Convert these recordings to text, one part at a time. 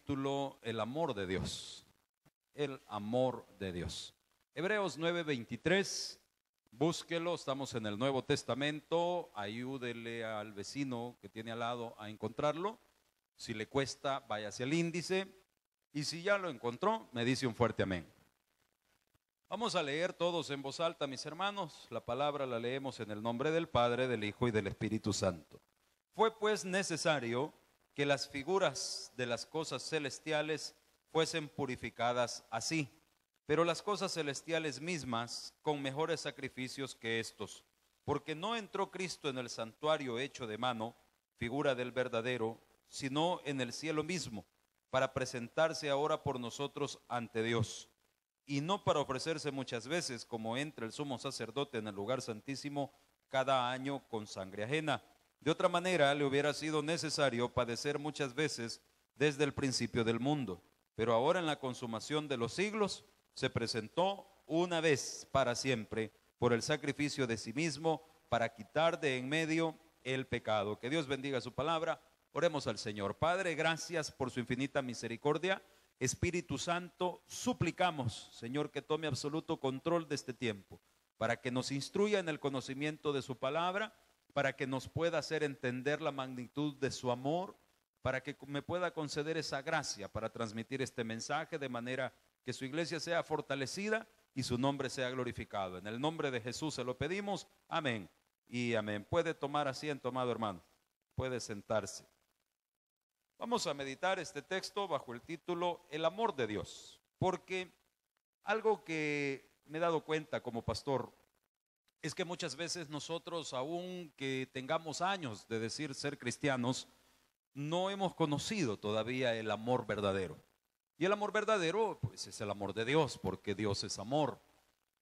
título El amor de Dios. El amor de Dios. Hebreos 9:23, búsquelo, estamos en el Nuevo Testamento, ayúdele al vecino que tiene al lado a encontrarlo. Si le cuesta, vaya hacia el índice, y si ya lo encontró, me dice un fuerte amén. Vamos a leer todos en voz alta, mis hermanos. La palabra la leemos en el nombre del Padre, del Hijo y del Espíritu Santo. Fue pues necesario que las figuras de las cosas celestiales fuesen purificadas así, pero las cosas celestiales mismas con mejores sacrificios que estos, porque no entró Cristo en el santuario hecho de mano, figura del verdadero, sino en el cielo mismo, para presentarse ahora por nosotros ante Dios, y no para ofrecerse muchas veces, como entra el sumo sacerdote en el lugar santísimo cada año con sangre ajena. De otra manera, le hubiera sido necesario padecer muchas veces desde el principio del mundo. Pero ahora en la consumación de los siglos, se presentó una vez para siempre por el sacrificio de sí mismo para quitar de en medio el pecado. Que Dios bendiga su palabra. Oremos al Señor. Padre, gracias por su infinita misericordia. Espíritu Santo, suplicamos, Señor, que tome absoluto control de este tiempo, para que nos instruya en el conocimiento de su palabra, para que nos pueda hacer entender la magnitud de su amor, para que me pueda conceder esa gracia para transmitir este mensaje de manera que su iglesia sea fortalecida y su nombre sea glorificado. En el nombre de Jesús se lo pedimos, amén y amén. Puede tomar asiento, amado hermano, puede sentarse. Vamos a meditar este texto bajo el título El amor de Dios, porque algo que me he dado cuenta como pastor es que muchas veces nosotros, aun que tengamos años de decir ser cristianos, no hemos conocido todavía el amor verdadero. Y el amor verdadero, pues, es el amor de Dios, porque Dios es amor.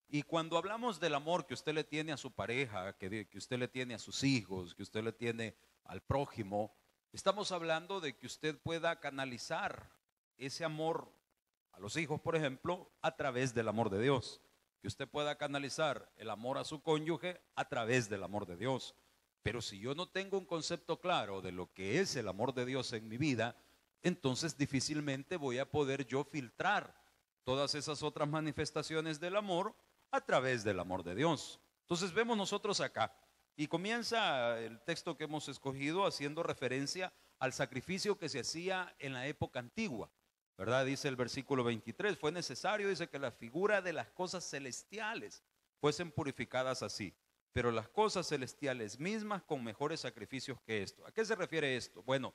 Y cuando hablamos del amor que usted le tiene a su pareja, que usted le tiene a sus hijos, que usted le tiene al prójimo, estamos hablando de que usted pueda canalizar ese amor a los hijos, por ejemplo, a través del amor de Dios. Que usted pueda canalizar el amor a su cónyuge a través del amor de Dios. Pero si yo no tengo un concepto claro de lo que es el amor de Dios en mi vida, entonces difícilmente voy a poder yo filtrar todas esas otras manifestaciones del amor a través del amor de Dios. Entonces vemos nosotros acá, y comienza el texto que hemos escogido haciendo referencia al sacrificio que se hacía en la época antigua, ¿verdad? Dice el versículo 23, fue necesario, dice, que la figura de las cosas celestiales fuesen purificadas así, pero las cosas celestiales mismas con mejores sacrificios que esto. ¿A qué se refiere esto? Bueno,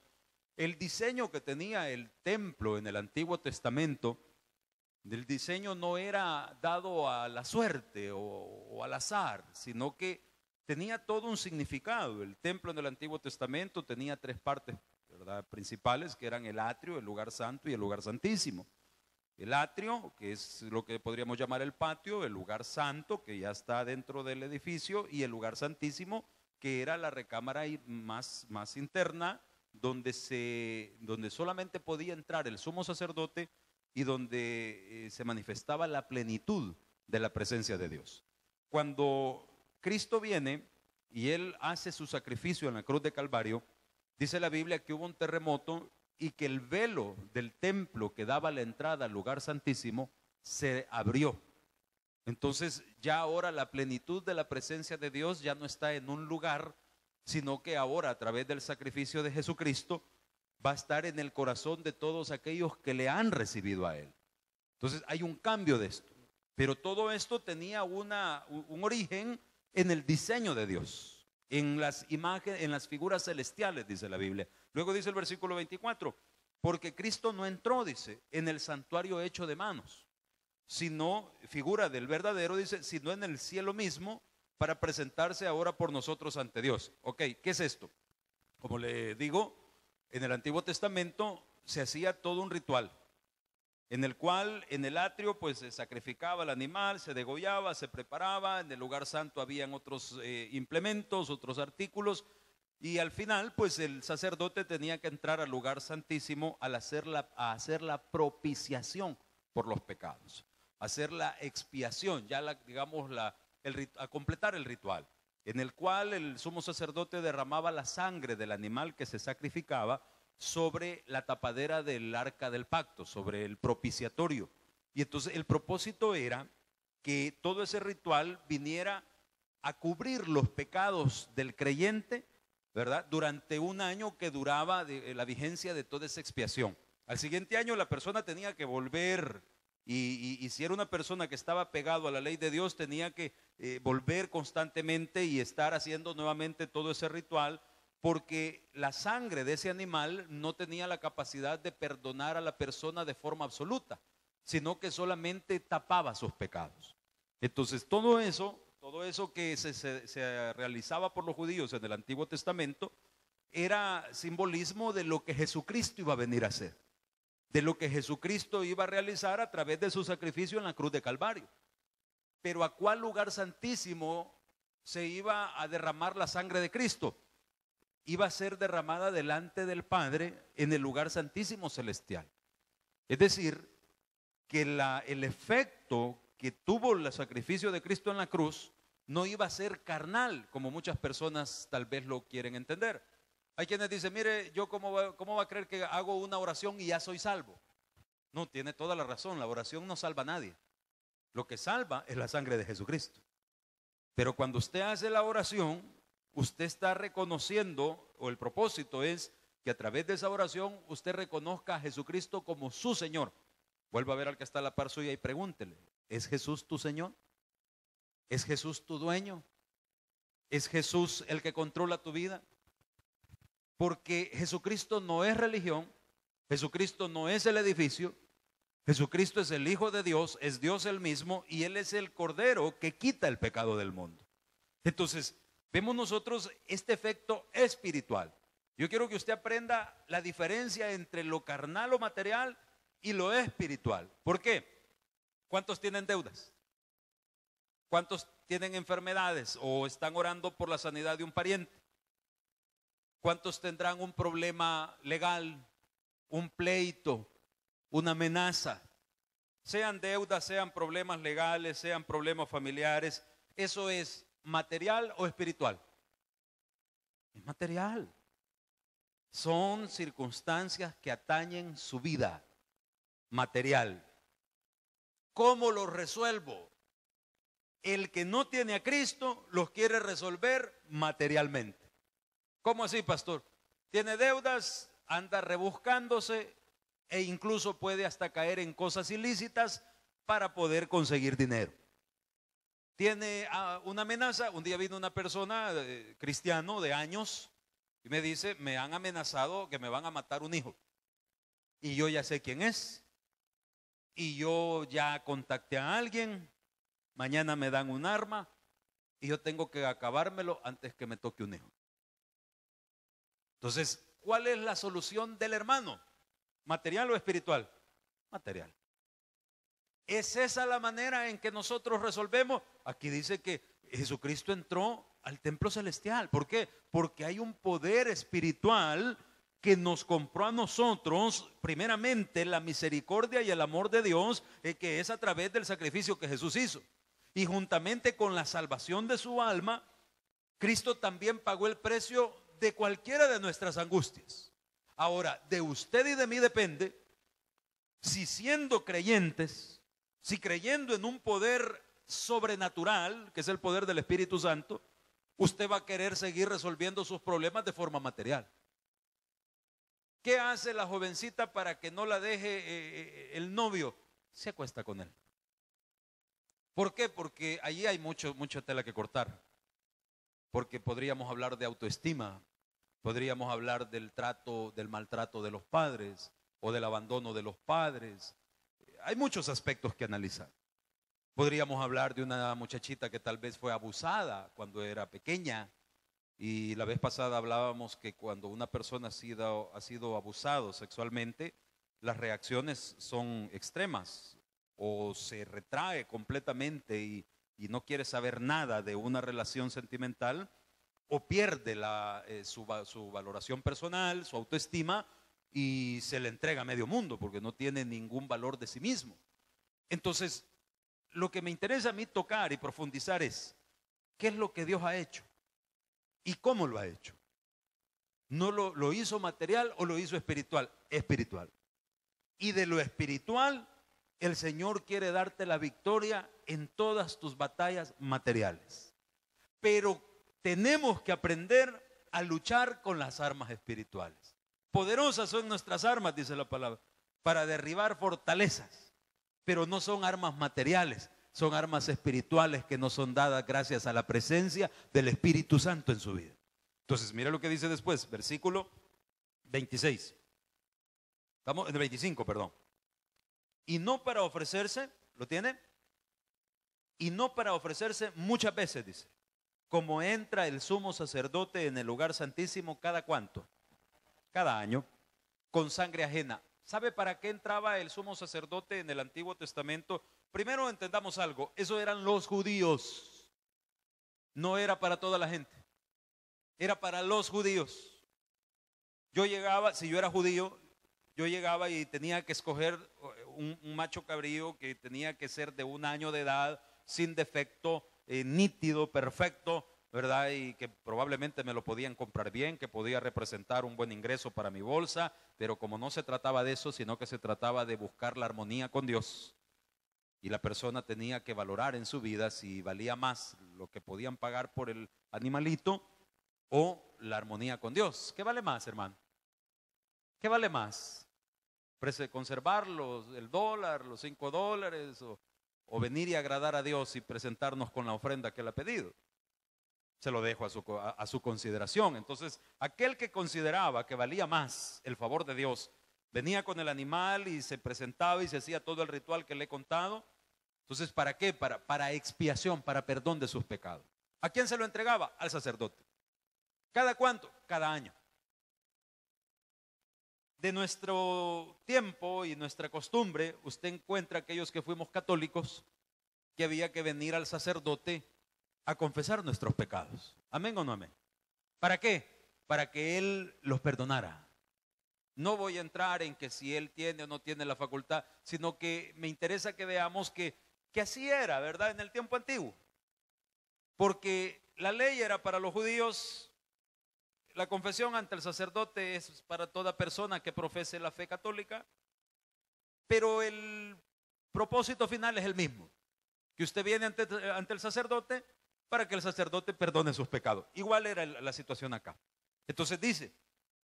el diseño que tenía el templo en el Antiguo Testamento, el diseño no era dado a la suerte o al azar, sino que tenía todo un significado. El templo en el Antiguo Testamento tenía tres partes, ¿verdad?, principales, que eran el atrio, el lugar santo y el lugar santísimo. El atrio, que es lo que podríamos llamar el patio, el lugar santo, que ya está dentro del edificio, y el lugar santísimo, que era la recámara más interna, donde solamente podía entrar el sumo sacerdote y donde se manifestaba la plenitud de la presencia de Dios. Cuando Cristo viene y Él hace su sacrificio en la cruz de Calvario, dice la Biblia que hubo un terremoto y que el velo del templo que daba la entrada al lugar santísimo se abrió. Entonces ya ahora la plenitud de la presencia de Dios ya no está en un lugar, sino que ahora a través del sacrificio de Jesucristo va a estar en el corazón de todos aquellos que le han recibido a Él. Entonces hay un cambio de esto, pero todo esto tenía un origen en el diseño de Dios, en las imágenes, en las figuras celestiales, dice la Biblia. Luego dice el versículo 24, porque Cristo no entró, dice, en el santuario hecho de manos, sino, figura del verdadero, dice, sino en el cielo mismo, para presentarse ahora por nosotros ante Dios. Ok, ¿qué es esto? Como le digo, en el Antiguo Testamento se hacía todo un ritual, en el cual en el atrio pues se sacrificaba el animal, se degollaba, se preparaba, en el lugar santo habían otros implementos, otros artículos, y al final pues el sacerdote tenía que entrar al lugar santísimo a hacer la propiciación por los pecados, hacer la expiación, ya a completar el ritual, en el cual el sumo sacerdote derramaba la sangre del animal que se sacrificaba sobre la tapadera del arca del pacto, sobre el propiciatorio. Y entonces el propósito era que todo ese ritual viniera a cubrir los pecados del creyente, ¿verdad? Durante un año que duraba la vigencia de toda esa expiación. Al siguiente año la persona tenía que volver y si era una persona que estaba pegado a la ley de Dios, tenía que volver constantemente y estar haciendo nuevamente todo ese ritual, porque la sangre de ese animal no tenía la capacidad de perdonar a la persona de forma absoluta, sino que solamente tapaba sus pecados. Entonces todo eso que se realizaba por los judíos en el Antiguo Testamento era simbolismo de lo que Jesucristo iba a venir a hacer, de lo que Jesucristo iba a realizar a través de su sacrificio en la cruz de Calvario. Pero ¿a cuál lugar santísimo se iba a derramar la sangre de Cristo? Iba a ser derramada delante del Padre en el lugar santísimo celestial. Es decir, que el efecto que tuvo el sacrificio de Cristo en la cruz no iba a ser carnal, como muchas personas tal vez lo quieren entender. Hay quienes dicen, mire, yo cómo va a creer que hago una oración y ya soy salvo. No, tiene toda la razón, la oración no salva a nadie. Lo que salva es la sangre de Jesucristo. Pero cuando usted hace la oración, usted está reconociendo, o el propósito es que a través de esa oración usted reconozca a Jesucristo como su Señor. Vuelva a ver al que está a la par suya y pregúntele, ¿es Jesús tu Señor? ¿Es Jesús tu dueño? ¿Es Jesús el que controla tu vida? Porque Jesucristo no es religión, Jesucristo no es el edificio, Jesucristo es el Hijo de Dios, es Dios el mismo y Él es el Cordero que quita el pecado del mundo. Entonces, vemos nosotros este efecto espiritual. Yo quiero que usted aprenda la diferencia entre lo carnal o material y lo espiritual. ¿Por qué? ¿Cuántos tienen deudas? ¿Cuántos tienen enfermedades o están orando por la sanidad de un pariente? ¿Cuántos tendrán un problema legal, un pleito, una amenaza? Sean deudas, sean problemas legales, sean problemas familiares. ¿Eso es material o espiritual? Es material. Son circunstancias que atañen su vida material. ¿Cómo lo resuelvo? El que no tiene a Cristo los quiere resolver materialmente. ¿Cómo así, pastor? Tiene deudas, anda rebuscándose e incluso puede hasta caer en cosas ilícitas para poder conseguir dinero. Tiene una amenaza. Un día vino una persona cristiano de años y me dice, me han amenazado que me van a matar un hijo. Y yo ya sé quién es. Y yo ya contacté a alguien. Mañana me dan un arma y yo tengo que acabármelo antes que me toque un hijo. Entonces, ¿cuál es la solución del hermano? ¿Material o espiritual? Material. ¿Es esa la manera en que nosotros resolvemos? Aquí dice que Jesucristo entró al templo celestial. ¿Por qué? Porque hay un poder espiritual que nos compró a nosotros, primeramente, la misericordia y el amor de Dios, que es a través del sacrificio que Jesús hizo. Y juntamente con la salvación de su alma, Cristo también pagó el precio de cualquiera de nuestras angustias. Ahora, de usted y de mí depende si siendo creyentes, si creyendo en un poder sobrenatural, que es el poder del Espíritu Santo, usted va a querer seguir resolviendo sus problemas de forma material. ¿Qué hace la jovencita para que no la deje el novio? Se acuesta con él. ¿Por qué? Porque allí hay mucha tela que cortar. Porque podríamos hablar de autoestima, podríamos hablar del maltrato de los padres o del abandono de los padres. Hay muchos aspectos que analizar. Podríamos hablar de una muchachita que tal vez fue abusada cuando era pequeña. Y la vez pasada hablábamos que cuando una persona ha sido abusado sexualmente, las reacciones son extremas, o se retrae completamente y no quiere saber nada de una relación sentimental, o pierde su valoración personal, su autoestima, y se le entrega a medio mundo porque no tiene ningún valor de sí mismo. Entonces, lo que me interesa a mí tocar y profundizar es, ¿qué es lo que Dios ha hecho? ¿Y cómo lo ha hecho? No lo hizo material o lo hizo espiritual, espiritual. Y de lo espiritual, el Señor quiere darte la victoria en todas tus batallas materiales. Pero tenemos que aprender a luchar con las armas espirituales. Poderosas son nuestras armas, dice la palabra, para derribar fortalezas, pero no son armas materiales, son armas espirituales que nos son dadas gracias a la presencia del Espíritu Santo en su vida. Entonces, mira lo que dice después, versículo 26. Estamos en el 25, perdón. Y no para ofrecerse, ¿lo tiene? Y no para ofrecerse muchas veces, dice, como entra el sumo sacerdote en el lugar santísimo cada cuánto, cada año, con sangre ajena. ¿Sabe para qué entraba el sumo sacerdote en el Antiguo Testamento? Primero entendamos algo, eso eran los judíos, no era para toda la gente, era para los judíos. Yo llegaba, si yo era judío, yo llegaba y tenía que escoger un macho cabrío que tenía que ser de 1 año de edad, sin defecto, nítido, perfecto, ¿verdad? Y que probablemente me lo podían comprar bien, que podía representar un buen ingreso para mi bolsa, pero como no se trataba de eso, sino que se trataba de buscar la armonía con Dios, y la persona tenía que valorar en su vida si valía más lo que podían pagar por el animalito o la armonía con Dios. ¿Qué vale más, hermano? ¿Qué vale más? ¿Conservar el dólar, los $5 o venir y agradar a Dios y presentarnos con la ofrenda que Él ha pedido? Se lo dejo a su consideración. Entonces, aquel que consideraba que valía más el favor de Dios, venía con el animal y se presentaba y se hacía todo el ritual que le he contado. Entonces, ¿para qué? Para expiación, para perdón de sus pecados. ¿A quién se lo entregaba? Al sacerdote. ¿Cada cuánto? Cada año. De nuestro tiempo y nuestra costumbre, usted encuentra aquellos que fuimos católicos que había que venir al sacerdote a confesar nuestros pecados. ¿Amén o no amén? ¿Para qué? Para que Él los perdonara. No voy a entrar en que si Él tiene o no tiene la facultad, sino que me interesa que veamos que así era, ¿verdad? En el tiempo antiguo. Porque la ley era para los judíos. La confesión ante el sacerdote es para toda persona que profese la fe católica, pero el propósito final es el mismo, que usted viene ante el sacerdote para que el sacerdote perdone sus pecados. Igual era la situación acá. Entonces dice,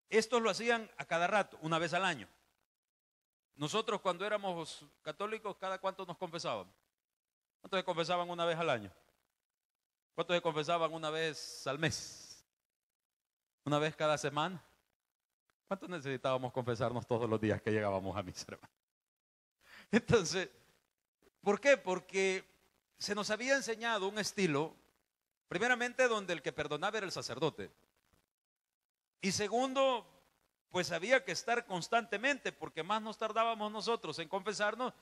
estos lo hacían a cada rato, una vez al año. Nosotros cuando éramos católicos, ¿cada cuánto nos confesábamos? ¿Cuántos se confesaban una vez al año? ¿Cuántos se confesaban una vez al mes? ¿Una vez cada semana? ¿Cuánto necesitábamos confesarnos todos los días que llegábamos a misa, hermano? Entonces, ¿por qué? Porque se nos había enseñado un estilo, primeramente donde el que perdonaba era el sacerdote. Y segundo, pues había que estar constantemente, porque más nos tardábamos nosotros en confesarnos,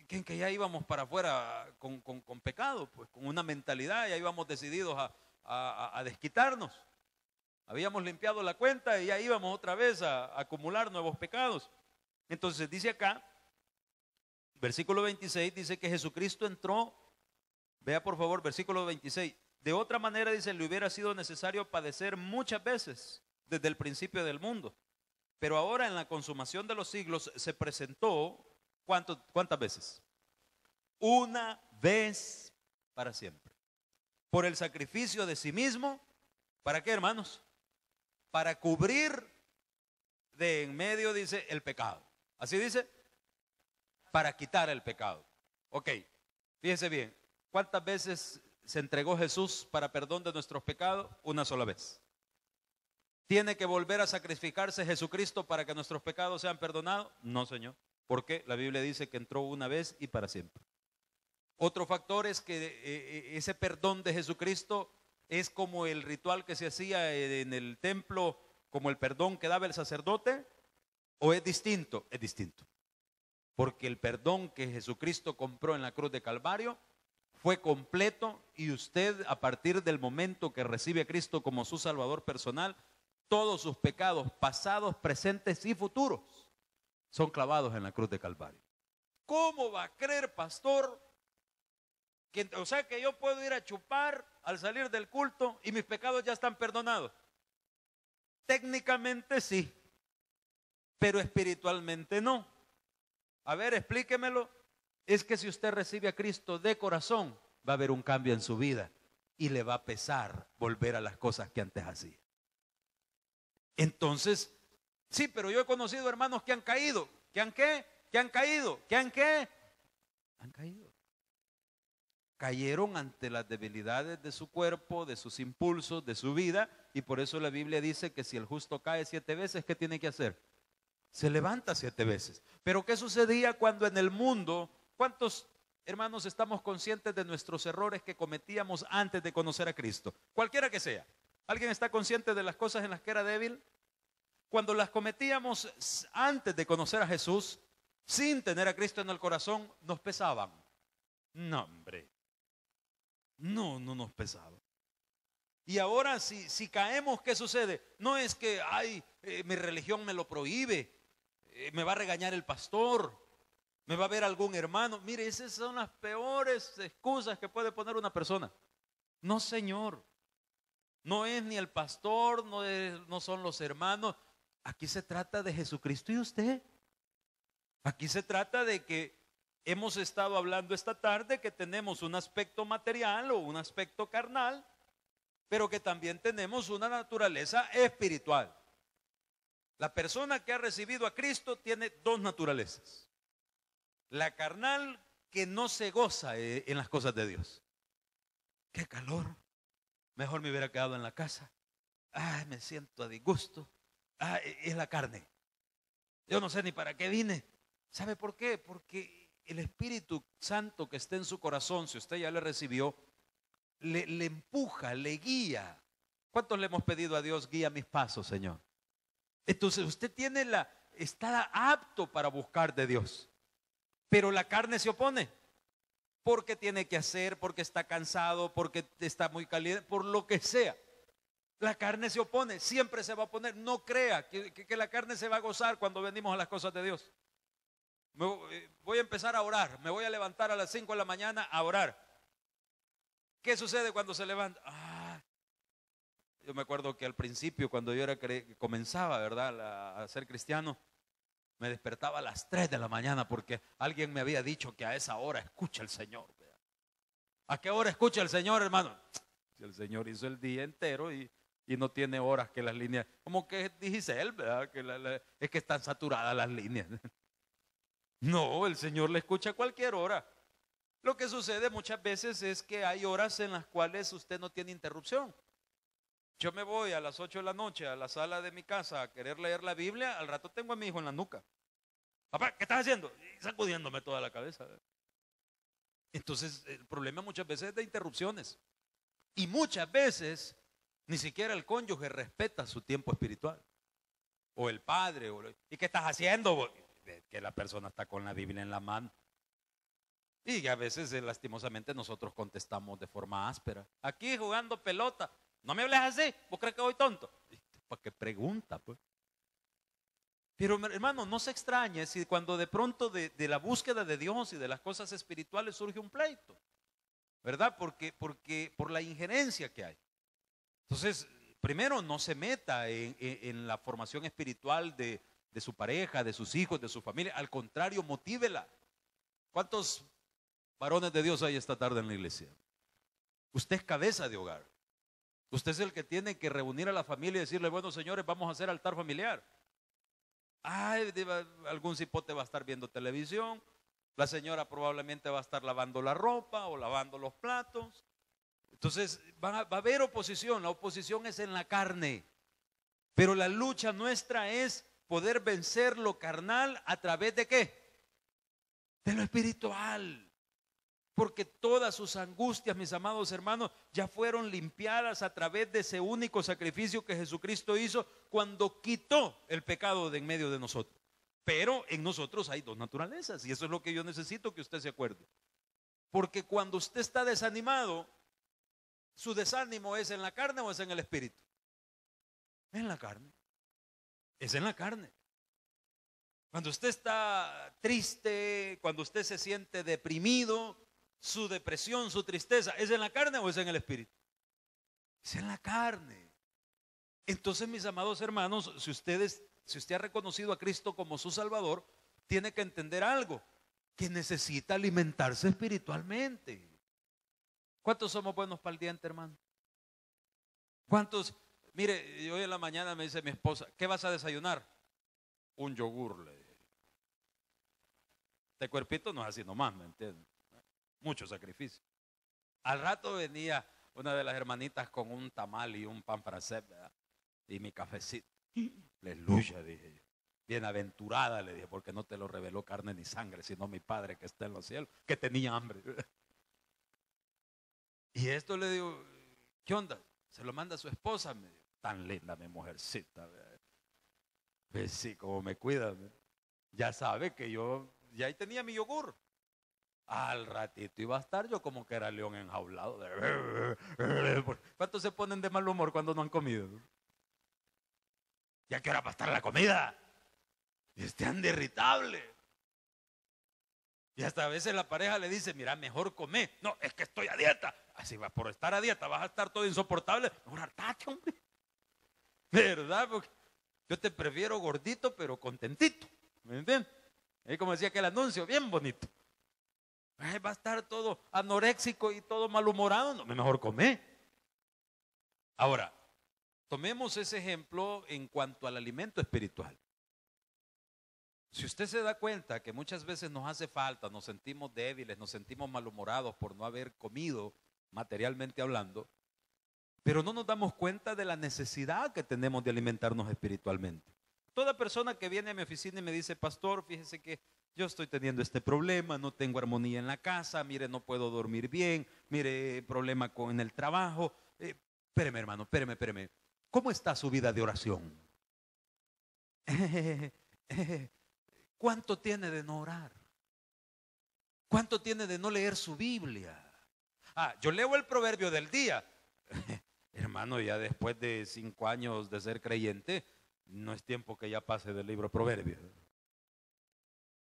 que en que ya íbamos para afuera con pecado, pues con una mentalidad, ya íbamos decididos a desquitarnos. Habíamos limpiado la cuenta y ya íbamos otra vez a acumular nuevos pecados. Entonces dice acá, versículo 26, dice que Jesucristo entró, vea por favor, versículo 26, de otra manera dice, le hubiera sido necesario padecer muchas veces desde el principio del mundo. Pero ahora en la consumación de los siglos se presentó, ¿cuántas veces? Una vez para siempre. Por el sacrificio de sí mismo, ¿para qué, hermanos? Para cubrir de en medio, dice, el pecado. Así dice, para quitar el pecado. Ok, fíjese bien, ¿cuántas veces se entregó Jesús para perdón de nuestros pecados? Una sola vez. ¿Tiene que volver a sacrificarse Jesucristo para que nuestros pecados sean perdonados? No, Señor, porque la Biblia dice que entró una vez y para siempre. Otro factor es que ese perdón de Jesucristo es como el ritual que se hacía en el templo, como el perdón que daba el sacerdote, ¿o es distinto? Es distinto. Porque el perdón que Jesucristo compró en la cruz de Calvario fue completo, y usted, a partir del momento que recibe a Cristo como su Salvador personal, todos sus pecados pasados, presentes y futuros son clavados en la cruz de Calvario. ¿Cómo va a creer, pastor? O sea que yo puedo ir a chupar al salir del culto y mis pecados ya están perdonados. técnicamente sí, pero espiritualmente no. A ver, explíquemelo. Es que si usted recibe a Cristo de corazón, va a haber un cambio en su vida y le va a pesar volver a las cosas que antes hacía. Entonces, sí, pero yo he conocido hermanos que han caído. ¿Que han qué? ¿Que han caído? ¿Que han qué? Han caído. Cayeron ante las debilidades de su cuerpo, de sus impulsos, de su vida, y por eso la Biblia dice que si el justo cae 7 veces, ¿qué tiene que hacer? Se levanta 7 veces. Pero ¿qué sucedía cuando en el mundo, cuántos hermanos estamos conscientes de nuestros errores que cometíamos antes de conocer a Cristo? Cualquiera que sea. ¿Alguien está consciente de las cosas en las que era débil? Cuando las cometíamos antes de conocer a Jesús, sin tener a Cristo en el corazón, nos pesaban. No, hombre. No nos pesaban. Y ahora si caemos, ¿qué sucede? No es que, mi religión me lo prohíbe, me va a regañar el pastor, me va a ver algún hermano. Mire, esas son las peores excusas que puede poner una persona. No, señor. No es ni el pastor, no son los hermanos. Aquí se trata de Jesucristo y usted. Aquí se trata de que hemos estado hablando esta tarde que tenemos un aspecto material o un aspecto carnal, pero que también tenemos una naturaleza espiritual. La persona que ha recibido a Cristo tiene 2 naturalezas. La carnal, que no se goza en las cosas de Dios. Qué calor. Mejor me hubiera quedado en la casa. Me siento a disgusto. Es la carne. Yo no sé ni para qué vine. ¿Sabe por qué? Porque el Espíritu Santo que está en su corazón, si usted ya le recibió, le empuja, le guía. ¿Cuántos le hemos pedido a Dios, guía mis pasos, Señor? Entonces usted está apto para buscar de Dios. Pero la carne se opone. Porque tiene que hacer, porque está cansado, porque está muy caliente, por lo que sea. La carne se opone, siempre se va a oponer. No crea que la carne se va a gozar cuando venimos a las cosas de Dios. Voy a empezar a orar, me voy a levantar a las 5 de la mañana a orar. ¿Qué sucede cuando se levanta? Yo me acuerdo que al principio, cuando yo comenzaba, ¿verdad?, a ser cristiano, me despertaba a las 3 de la mañana porque alguien me había dicho que a esa hora escucha el Señor. ¿Verdad? ¿A qué hora escucha el Señor, hermano? Si el Señor hizo el día entero y no tiene horas que las líneas, como que dice él, ¿verdad?, que es que están saturadas las líneas. No, el Señor le escucha a cualquier hora. Lo que sucede muchas veces es que hay horas en las cuales usted no tiene interrupción. Yo me voy a las 8 de la noche a la sala de mi casa a querer leer la Biblia, al rato tengo a mi hijo en la nuca. Papá, ¿qué estás haciendo? Y sacudiéndome toda la cabeza. Entonces, el problema muchas veces es de interrupciones. Y muchas veces ni siquiera el cónyuge respeta su tiempo espiritual. O el padre. ¿Y qué estás haciendo? Que la persona está con la Biblia en la mano. Y a veces, lastimosamente, nosotros contestamos de forma áspera. Aquí jugando pelota. No me hables así. ¿Vos crees que voy tonto? ¿Para qué pregunta, pues? Pero, hermano, no se extrañe si cuando de pronto de la búsqueda de Dios y de las cosas espirituales surge un pleito, ¿verdad? Porque por la injerencia que hay. Entonces, primero, no se meta en la formación espiritual de su pareja, de sus hijos, de su familia. Al contrario, motívela. ¿Cuántos varones de Dios hay esta tarde en la iglesia? Usted es cabeza de hogar. Usted es el que tiene que reunir a la familia y decirle, bueno, señores, vamos a hacer altar familiar. Algún cipote va a estar viendo televisión, la señora probablemente va a estar lavando la ropa o lavando los platos. Entonces va a haber oposición. La oposición es en la carne, pero la lucha nuestra es poder vencer lo carnal a través de ¿qué? De lo espiritual. Porque todas sus angustias, mis amados hermanos, ya fueron limpiadas a través de ese único sacrificio que Jesucristo hizo cuando quitó el pecado de en medio de nosotros. Pero en nosotros hay 2 naturalezas, y eso es lo que yo necesito que usted se acuerde. Porque cuando usted está desanimado, ¿su desánimo es en la carne o es en el espíritu? En la carne. Es en la carne. Cuando usted está triste, cuando usted se siente deprimido, su depresión, su tristeza, ¿es en la carne o es en el espíritu? Es en la carne. Entonces, mis amados hermanos, si usted ha reconocido a Cristo como su Salvador, tiene que entender algo, que necesita alimentarse espiritualmente. ¿Cuántos somos buenos para el diente, hermano? ¿Cuántos? Mire, hoy en la mañana me dice mi esposa, ¿qué vas a desayunar? Un yogur, le dije. Este cuerpito no es así nomás, ¿me entiendes? Mucho sacrificio. Al rato venía una de las hermanitas con un tamal y un pan francés, ¿verdad? Y mi cafecito. Aleluya, dije yo. Bienaventurada, le dije, porque no te lo reveló carne ni sangre, sino mi Padre que está en los cielos, que tenía hambre. Y esto le digo, ¿qué onda? Se lo manda a su esposa, me dijo, tan linda mi mujercita. Pues sí, como me cuida, ya sabe que yo, ya ahí tenía mi yogur. Al ratito iba a estar yo como que era león enjaulado. ¿Cuántos se ponen de mal humor cuando no han comido? ¿Ya qué hora va a estar la comida? Y ande irritable. Y hasta a veces la pareja le dice, mira, mejor come. No, es que estoy a dieta. Así va, por estar a dieta vas a estar todo insoportable. Mejor hartate, hombre. ¿Verdad? Porque yo te prefiero gordito, pero contentito. ¿Me entiendes? Es como decía aquel anuncio, bien bonito. Va a estar todo anoréxico y todo malhumorado. No, mejor come. Ahora, tomemos ese ejemplo en cuanto al alimento espiritual. Si usted se da cuenta que muchas veces nos hace falta, nos sentimos débiles, nos sentimos malhumorados por no haber comido, materialmente hablando, pero no nos damos cuenta de la necesidad que tenemos de alimentarnos espiritualmente. Toda persona que viene a mi oficina y me dice, pastor, fíjese que yo estoy teniendo este problema, no tengo armonía en la casa, mire, no puedo dormir bien, mire, problema en el trabajo. Espéreme, hermano, espéreme. ¿Cómo está su vida de oración? ¿Cuánto tiene de no orar? ¿Cuánto tiene de no leer su Biblia? Yo leo el proverbio del día. Hermano, ya después de 5 años de ser creyente, no es tiempo que ya pase del libro Proverbios.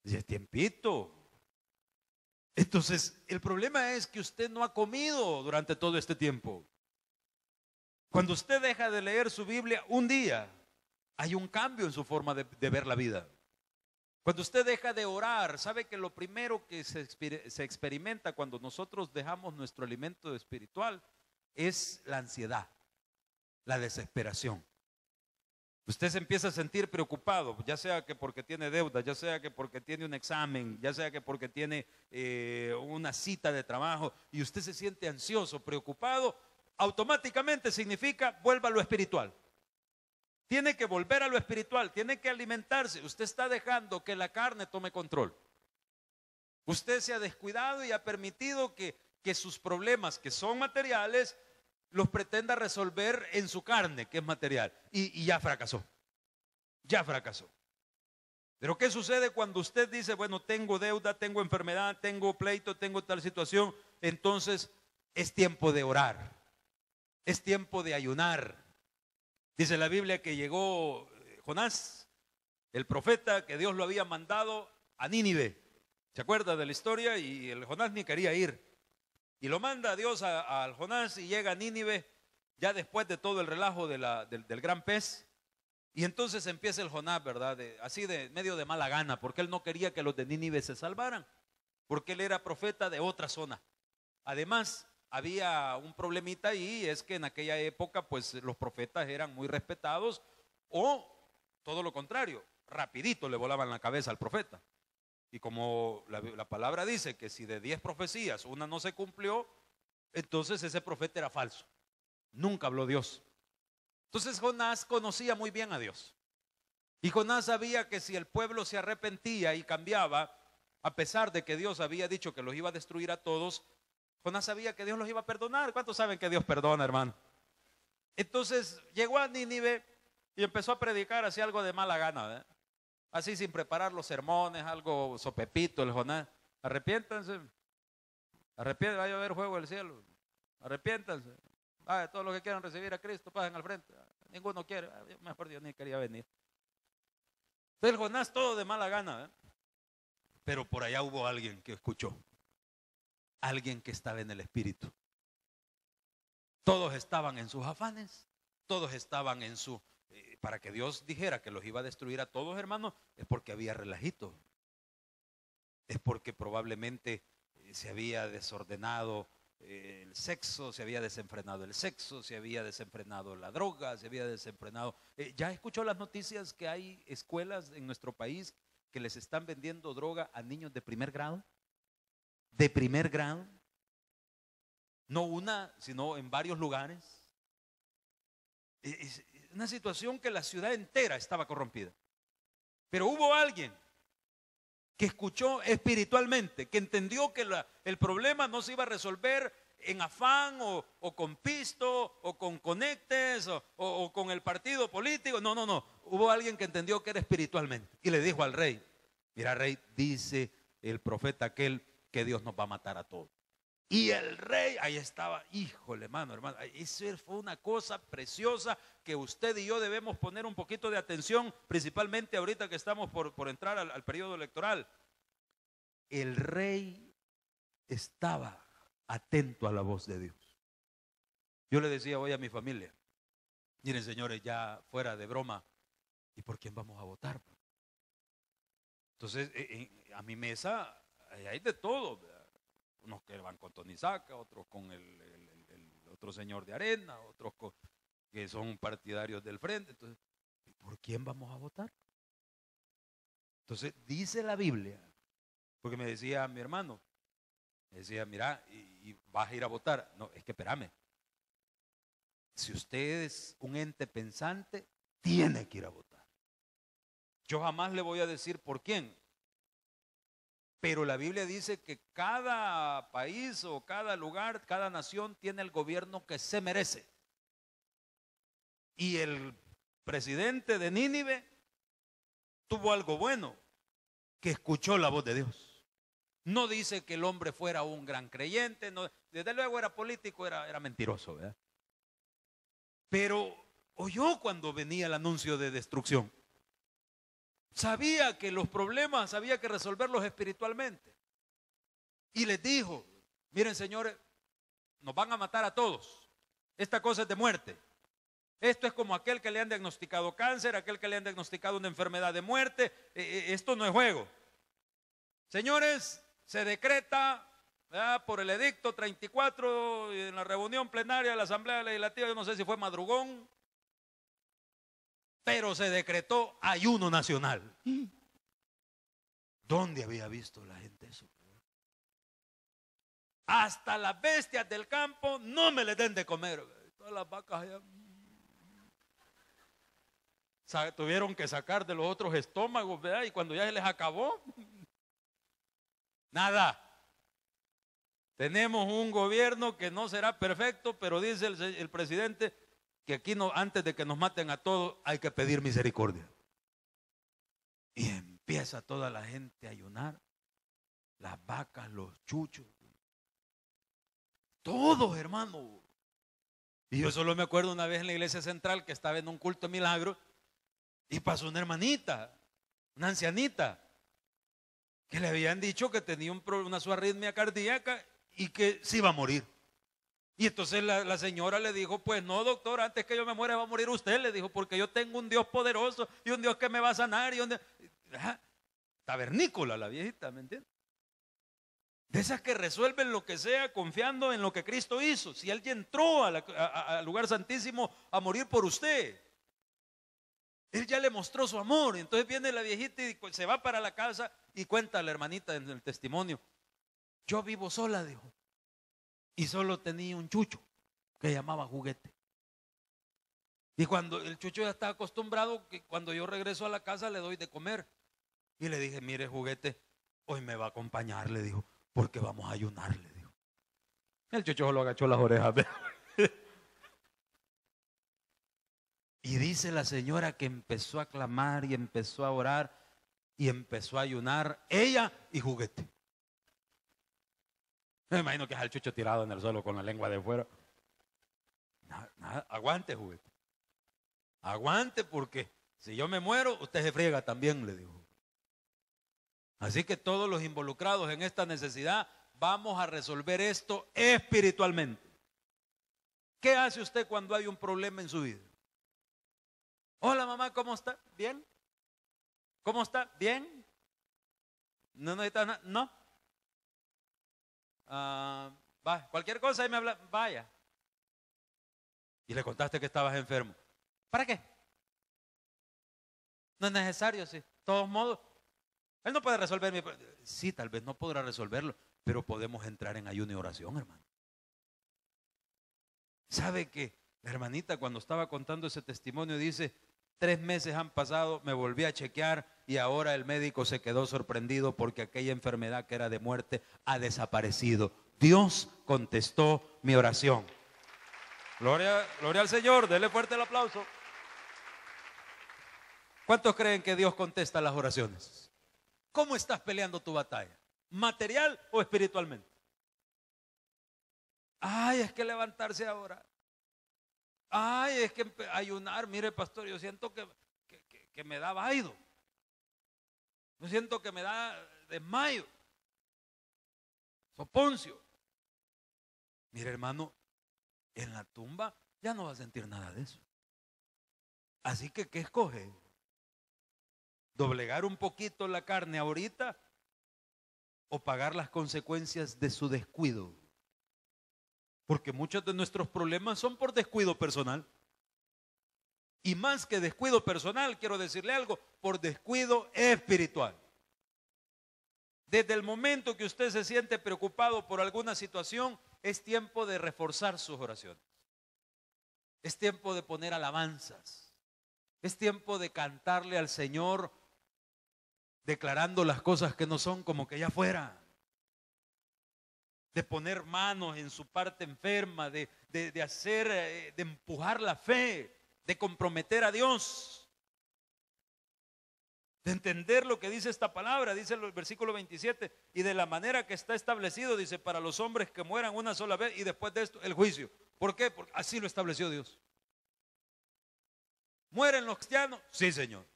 Ya es tiempito. Entonces, el problema es que usted no ha comido durante todo este tiempo. Cuando usted deja de leer su Biblia un día, hay un cambio en su forma de ver la vida. Cuando usted deja de orar, sabe que lo primero que se experimenta cuando nosotros dejamos nuestro alimento espiritual es la ansiedad, la desesperación. Usted se empieza a sentir preocupado, ya sea que porque tiene deuda, ya sea que porque tiene un examen, ya sea que porque tiene una cita de trabajo y usted se siente ansioso, preocupado, automáticamente significa vuelva a lo espiritual. Tiene que volver a lo espiritual, tiene que alimentarse. Usted está dejando que la carne tome control. Usted se ha descuidado y ha permitido que sus problemas, que son materiales, los pretenda resolver en su carne, que es material. Y ya fracasó. Ya fracasó. Pero ¿qué sucede cuando usted dice, bueno, tengo deuda, tengo enfermedad, tengo pleito, tengo tal situación? Entonces es tiempo de orar. Es tiempo de ayunar. Dice la Biblia que llegó Jonás, el profeta, que Dios lo había mandado a Nínive. ¿Se acuerda de la historia? Y el Jonás ni quería ir. Y lo manda a Dios al Jonás y llega a Nínive ya después de todo el relajo del gran pez. Y entonces empieza el Jonás, ¿verdad? Así de medio de mala gana, porque él no quería que los de Nínive se salvaran, porque él era profeta de otra zona. Además, había un problemita ahí, es que en aquella época pues los profetas eran muy respetados, o todo lo contrario, rapidito le volaban la cabeza al profeta. Y como la palabra dice que si de 10 profecías una no se cumplió, entonces ese profeta era falso, nunca habló Dios. Entonces Jonás conocía muy bien a Dios, y Jonás sabía que si el pueblo se arrepentía y cambiaba, a pesar de que Dios había dicho que los iba a destruir a todos, Jonás sabía que Dios los iba a perdonar. ¿Cuántos saben que Dios perdona, hermano? Entonces llegó a Nínive y empezó a predicar así algo de mala gana, así sin preparar los sermones, algo sopepito el Jonás. Arrepiéntanse, vaya a haber fuego del cielo, arrepiéntanse. Todos los que quieran recibir a Cristo pasen al frente. Ninguno quiere, mejor Dios ni quería venir. Entonces el Jonás todo de mala gana, pero por allá hubo alguien que escuchó. Alguien que estaba en el espíritu. Todos estaban en sus afanes, Todos estaban en su... para que Dios dijera que los iba a destruir a todos, hermanos, es porque había relajito. Es porque probablemente se había desordenado el sexo, se había desenfrenado el sexo, se había desenfrenado la droga, se había desenfrenado. ¿Ya escuchó las noticias que hay escuelas en nuestro país que les están vendiendo droga a niños de primer grado? De primer grado. No una, sino en varios lugares. Es una situación que la ciudad entera estaba corrompida. Pero hubo alguien que escuchó espiritualmente, que entendió que el problema no se iba a resolver en afán o con pisto o con conectes o con el partido político. No, no, no. Hubo alguien que entendió que era espiritualmente y le dijo al rey: mira, rey, dice el profeta aquel que Dios nos va a matar a todos. Y el rey, ahí estaba, híjole, hermano, eso fue una cosa preciosa que usted y yo debemos poner un poquito de atención, principalmente ahorita que estamos por entrar al periodo electoral. El rey estaba atento a la voz de Dios. Yo le decía hoy a mi familia: miren, señores, ya fuera de broma, ¿y por quién vamos a votar? Entonces, a mi mesa hay de todo, ¿verdad? Unos que van con Tonisaca, otros con el otro señor de Arena, otros que son partidarios del frente. Entonces, ¿por quién vamos a votar? Entonces, dice la Biblia, porque me decía mi hermano, me decía: mira, y vas a ir a votar. No, es que espérame. Si usted es un ente pensante, tiene que ir a votar. Yo jamás le voy a decir por quién. Pero la Biblia dice que cada país o cada lugar, cada nación tiene el gobierno que se merece. Y el presidente de Nínive tuvo algo bueno, que escuchó la voz de Dios. No dice que el hombre fuera un gran creyente, no, desde luego era político, era mentiroso, ¿verdad? Pero oyó cuando venía el anuncio de destrucción. Sabía que los problemas había que resolverlos espiritualmente. Y les dijo: miren, señores, nos van a matar a todos. Esta cosa es de muerte. Esto es como aquel que le han diagnosticado cáncer, aquel que le han diagnosticado una enfermedad de muerte. Esto no es juego. Señores, se decreta, ¿verdad?, por el edicto 34 en la reunión plenaria de la Asamblea Legislativa, yo no sé si fue madrugón, pero se decretó ayuno nacional. ¿Dónde había visto la gente eso? Hasta las bestias del campo no me les den de comer. Todas las vacas allá tuvieron que sacar de los otros estómagos, ¿verdad? Y cuando ya se les acabó, nada. Tenemos un gobierno que no será perfecto, pero dice el presidente que aquí no, antes de que nos maten a todos, hay que pedir misericordia. Y empieza toda la gente a ayunar, las vacas, los chuchos, todos, hermano. Y yo solo me acuerdo una vez en la iglesia central que estaba en un culto de milagros y pasó una hermanita, una ancianita, que le habían dicho que tenía una arritmia cardíaca y que se iba a morir. Y entonces la señora le dijo: pues no, doctor, antes que yo me muera va a morir usted. Le dijo: porque yo tengo un Dios poderoso y un Dios que me va a sanar. Tabernícola la viejita, ¿me entiendes? De esas que resuelven lo que sea confiando en lo que Cristo hizo. Si Él ya entró al lugar santísimo a morir por usted, Él ya le mostró su amor. Entonces viene la viejita y se va para la casa y cuenta a la hermanita en el testimonio: yo vivo sola, dijo, y solo tenía un chucho que llamaba Juguete. Y cuando el chucho ya está acostumbrado, que cuando yo regreso a la casa le doy de comer. Y le dije: mire, Juguete, hoy me va a acompañar, le dijo, porque vamos a ayunar, le dijo. El chucho solo agachó las orejas. Y dice la señora que empezó a clamar y empezó a orar y empezó a ayunar, ella y Juguete. Me imagino que es el chucho tirado en el suelo con la lengua de fuera. Nada, aguante, Juguete. Aguante, porque si yo me muero, usted se friega también, le dijo. Así que todos los involucrados en esta necesidad vamos a resolver esto espiritualmente. ¿Qué hace usted cuando hay un problema en su vida? Hola mamá, ¿cómo está? ¿Bien? ¿Cómo está? ¿Bien? ¿No necesita nada? No. Va, cualquier cosa ahí me habla, vaya. Y le contaste que estabas enfermo. ¿Para qué? No es necesario, sí. De todos modos, él no puede resolver mi problema. Sí, tal vez no podrá resolverlo, pero podemos entrar en ayuno y oración, hermano. ¿Sabe que la hermanita cuando estaba contando ese testimonio dice, 3 meses han pasado, me volví a chequear y ahora el médico se quedó sorprendido porque aquella enfermedad que era de muerte ha desaparecido? Dios contestó mi oración. Gloria, gloria al Señor, dele fuerte el aplauso. ¿Cuántos creen que Dios contesta las oraciones? ¿Cómo estás peleando tu batalla? ¿Material o espiritualmente? Ay, es que levantarse ahora. Ay, es que ayunar. Mire, pastor, yo siento que me da vaido. Yo siento que me da desmayo. Soponcio. Mire, hermano, en la tumba ya no va a sentir nada de eso. Así que, ¿qué escoge? ¿Doblegar un poquito la carne ahorita o pagar las consecuencias de su descuido? Porque muchos de nuestros problemas son por descuido personal. Y más que descuido personal, quiero decirle algo, por descuido espiritual. Desde el momento que usted se siente preocupado por alguna situación, es tiempo de reforzar sus oraciones. Es tiempo de poner alabanzas. Es tiempo de cantarle al Señor, declarando las cosas que no son como que ya fuera. De poner manos en su parte enferma, de hacer, de empujar la fe, de comprometer a Dios, de entender lo que dice esta palabra. Dice el versículo 27, y de la manera que está establecido, dice, para los hombres que mueran una sola vez y después de esto el juicio. ¿Por qué? Porque así lo estableció Dios. ¿Mueren los cristianos? Sí, Señor.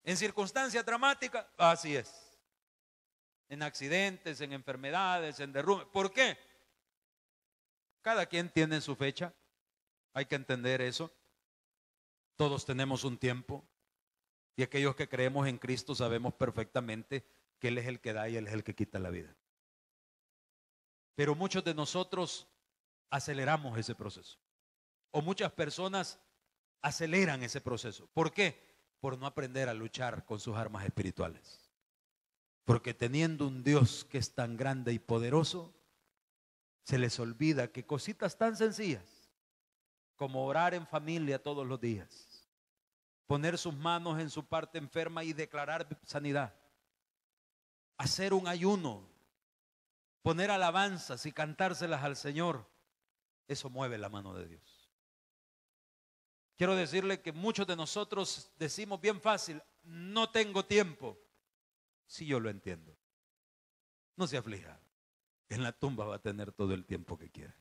¿En circunstancias dramáticas? Así es. En accidentes, en enfermedades, en derrumbes. ¿Por qué? Cada quien tiene su fecha. Hay que entender eso. Todos tenemos un tiempo. Y aquellos que creemos en Cristo sabemos perfectamente que Él es el que da y Él es el que quita la vida. Pero muchos de nosotros aceleramos ese proceso. O muchas personas aceleran ese proceso. ¿Por qué? Por no aprender a luchar con sus armas espirituales. Porque teniendo un Dios que es tan grande y poderoso, se les olvida que cositas tan sencillas como orar en familia todos los días, poner sus manos en su parte enferma y declarar sanidad, hacer un ayuno, poner alabanzas y cantárselas al Señor, eso mueve la mano de Dios. Quiero decirle que muchos de nosotros decimos bien fácil, no tengo tiempo. Sí, yo lo entiendo. No se aflija. En la tumba va a tener todo el tiempo que quiera.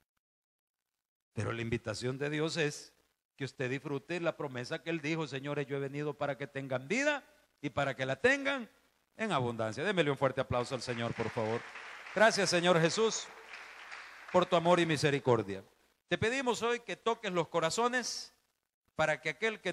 Pero la invitación de Dios es que usted disfrute la promesa que Él dijo: señores, yo he venido para que tengan vida y para que la tengan en abundancia. Démele un fuerte aplauso al Señor, por favor. Gracias, Señor Jesús, por tu amor y misericordia. Te pedimos hoy que toques los corazones para que aquel que